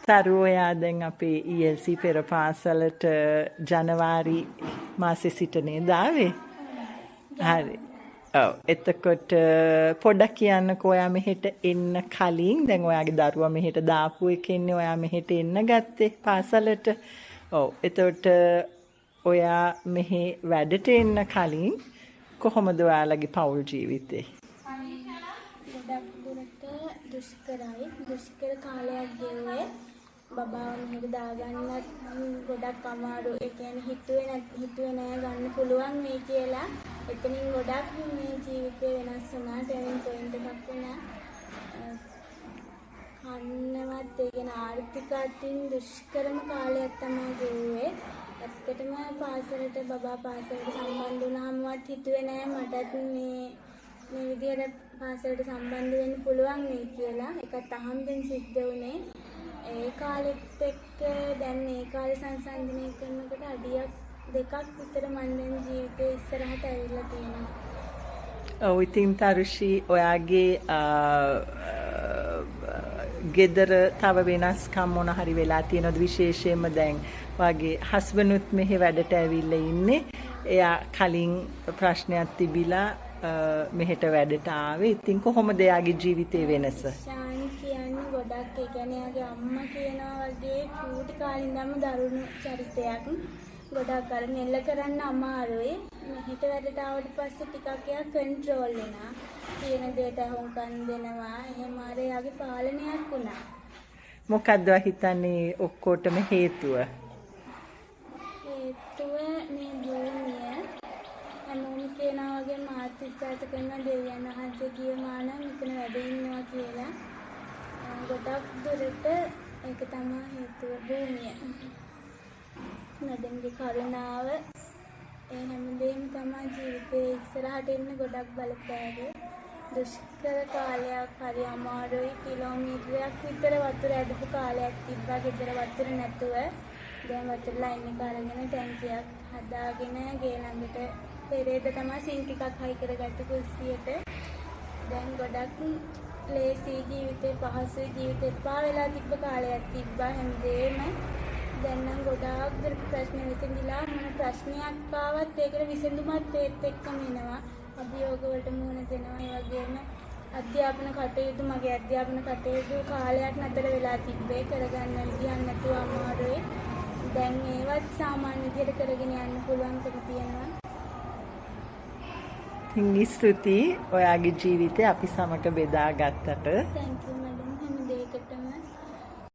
තරුවයා දැන් අපේ ELC පෙර පාසලට ජනවාරි මාසේ සිට නේද ආවේ? හරි. ඔව්. එතකොට පොඩ්ඩක් කියන්නකෝ ඔයා මෙහෙට එන්න කලින් දැන් ඔයාගේ දරුවා මෙහෙට දාපු එකෙන්නේ ඔයා මෙහෙට එන්න ගත්තේ පාසලට. ඔව්. එතකොට ඔයා මෙහි වැඩට එන්න කලින් කොහොමද ඔයාලගේ පෞල් ජීවිතේ? ගොඩක් දුරට දුෂ්කර කාලයක් ගෙවුවේ. බබාව මෙහෙට දාගන්නත් ගොඩක් අමාරු. ඒ කියන්නේ හිතුවේ නෑ ගන්න පුළුවන් මේ කියලා. එතනින් ගොඩක් මේ ජීවිතේ වෙනස් වුණා. ටර්නින් පොයින්ට් එකක් වුණා. කන්නවත් ඒ කියන්නේ ආර්ථික අතින් දුෂ්කරම කාලයක් තමයි ගෙවුවේ. ඇත්තටම බබා පාසලට සම්බන්ධ වුණාමවත් හිතුවේ නෑ මටත් මේ විදිහට පාසලට සම්බන්ධ වෙන්න පුළුවන් නේ කියලා. ඒකත් අහම්බෙන් සිද්ධ වුණේ. ඒ කාලෙත් එක්ක දැන් මේ කාලේ සංසන්දනය කරනකොට අඩියක් දෙකක් විතර මම දැන් ජීවිතේ ඉස්සරහට ඇවිල්ලා තියෙනවා. ඔව් ඉතින් තරුෂි ඔයාගේ ගෙදර තව වෙනස්කම් මොන හරි වෙලා තියෙනවද විශේෂයෙන්ම දැන් ඔයාගේ හස්බන්ඩ්ුත් මෙහි වැඩට ඇවිල්ලා ඉන්නේ. එයා කලින් ප්‍රශ්නයක් තිබිලා මෙහෙට වැඩට ආවේ. ඉතින් කොහොමද එයාගේ ජීවිතේ වෙනස? ශාන් කියන්නේ ගොඩක් ඒ කියන්නේ එයාගේ අම්මා කියනවා වගේ චූටි කාලේ ඉඳන්ම දරුණු චරිතයක්. ගොඩක් අර නෙල්ල කරන්න අමාරුයි. මෙහෙට වැඩට ආවට පස්සේ ටිකක් එයා කන්ට්‍රෝල් වෙනවා. කියන දේට හොංකන් දෙනවා. එහෙම අර එයාගේ පාලනයක් වුණා. මොකද්ද හිතන්නේ ඔක්කොටම හේතුව? මේ භූමිය හැමෝම කියනවා වගේ මාත් විශ්වාස කරන දෙවියන් වහන්සේ කියනවා නම් මෙතන වැඩ ඉන්නවා කියලා. ගොඩක් දුරට ඒක තමයි හේතුව භූමිය. නඩන්ගේ කරුණාව ඒ හැමදේම තමයි ජීවිතේ ඉස්සරහට එන්න ගොඩක් බලපෑවේ. දුෂ්කර කාලයක් හරි අමාරුයි. කිලෝමීටරයක් විතර වතුර ඇදපු කාලයක් තිබ්බා ගෙදර වතුර නැතුව. දැන් වතුර ලයින් එක අරගෙන ටැංකියක් හදාගෙන ගේ ළඟට පෙරේද තමයි සිංක් එකක් හයි කරගත්ත කුස්සියට. දැන් ගොඩක් ලේසි ජීවිතේ පහසුයි ජීවිතේ එපා වෙලා තිබ්බ කාලයක් තිබ්බා හැමදේම. දැන් නම් ගොඩාක් දුරට ප්‍රශ්න විසඳිලා මොන ප්‍රශ්නයක් ආවත් ඒකට විසඳුමත් ඒත් එක්කම එනවා. අභියෝග වලට මුහුණ දෙනවා. ඒ වගේම මගේ අධ්‍යාපන කටයුතු කාලයක් නතර වෙලා තිබ්බේ කරගන්න විදියක් නැතුව අමාරුයි. දැන් ඒවත් සාමාන්‍ය විදියට කරගෙන යන්න පුළුවන්කම තියෙනවා. ස්තුතියි ඔයාගේ ජීවිතය අපි සමග බෙදා ගත්තට. Thank you madam හැම දෙයකටම.